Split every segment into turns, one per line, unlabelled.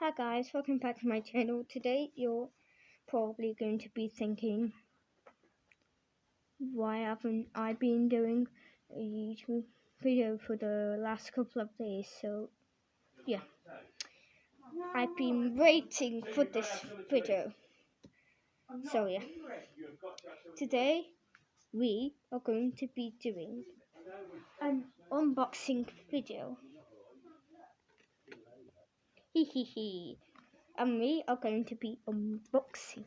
Hi guys, welcome back to my channel. Today you're probably going to be thinking, why haven't I been doing a YouTube video for the last couple of days? So yeah, I've been waiting for this video. So yeah, today we are going to be doing an unboxing video. Hehehe. And we are going to be unboxing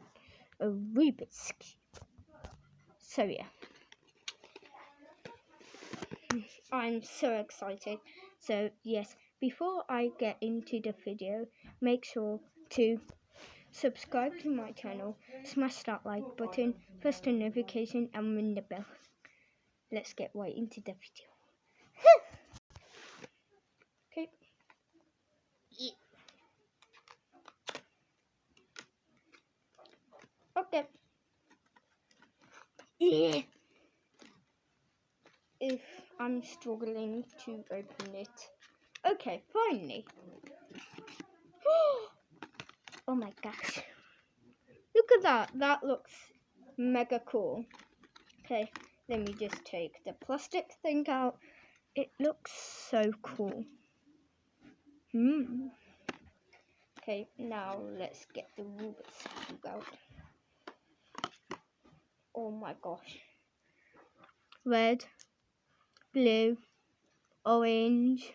a Rubik's Cube. So yeah, I'm so excited. So yes, before I get into the video, make sure to subscribe to my channel, smash that like button, press the notification and ring the bell. Let's get right into the video. Okay. Okay. Yeah. If I'm struggling to open it. Okay, finally. Oh my gosh. Look at that. That looks mega cool. Okay, let me just take the plastic thing out. It looks so cool. Okay, now let's get the Rubik's Cube out. Oh my gosh. Red, blue, orange,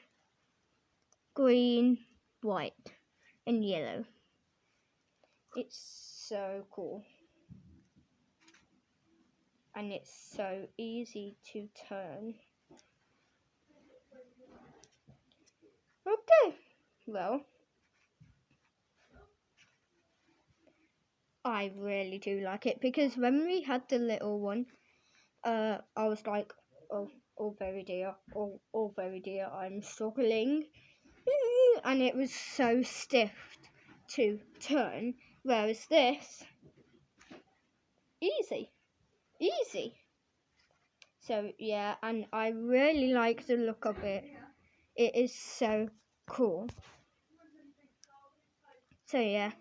green, white, and yellow. It's so cool. And it's so easy to turn. Okay, well, I really do like it because when we had the little one, I was like, oh very dear, oh very dear, I'm struggling. And it was so stiff to turn, whereas this, easy. So yeah, and I really like the look of it. It is so cool. So yeah,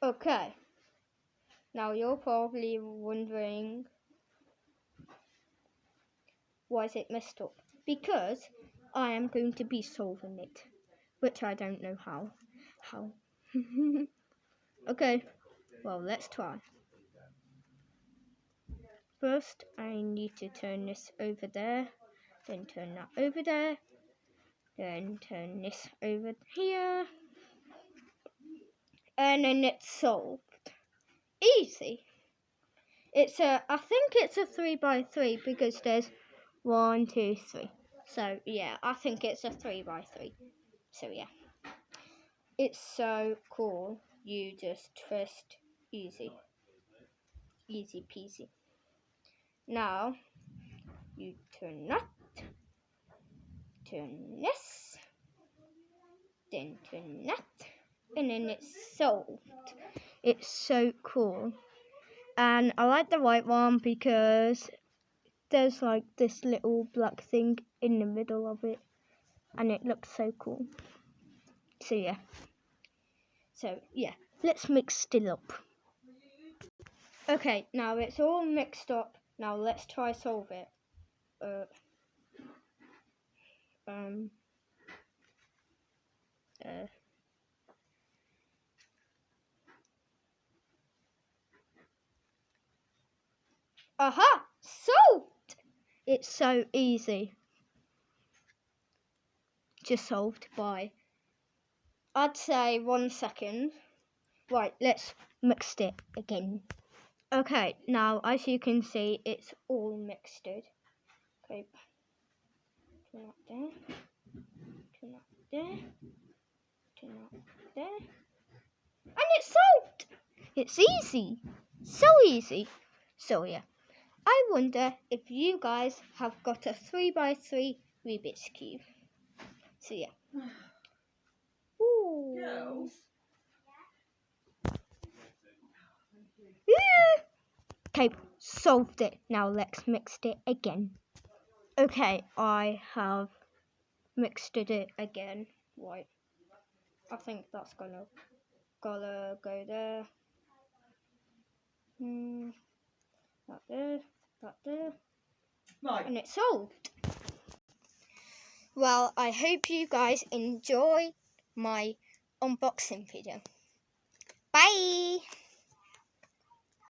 Okay, now you're probably wondering, why is it messed up? Because I am going to be solving it, which I don't know how. Okay, well, let's try. First, I need to turn this over there, then turn that over there, then turn this over here, and then it's solved. Easy. I think it's a 3x3 because there's 1, 2, 3. So yeah, I think it's a 3x3. So yeah, it's so cool. You just twist, easy peasy. Now you turn that, turn this, then turn that, and then it's solved. It's so cool. And I like the white one because there's like this little black thing in the middle of it, and it looks so cool. So yeah, let's mix it up. Okay, now it's all mixed up. Now let's try solve it. Aha! Solved! It's so easy. Just solved by, I'd say, 1 second. Right, let's mix it again. Okay, now as you can see, it's all mixed. Okay, turn that there, turn that there, turn that there, and it's solved! It's easy, so easy. So yeah, I wonder if you guys have got a 3x3 Rubik's Cube. So yeah. Ooh. Girls. Okay, solved it. Now let's mix it again. Okay, I have mixed it again. Right. I think that's gonna go there. That there. Right. And it's solved. Well, I hope you guys enjoy my unboxing video. Bye!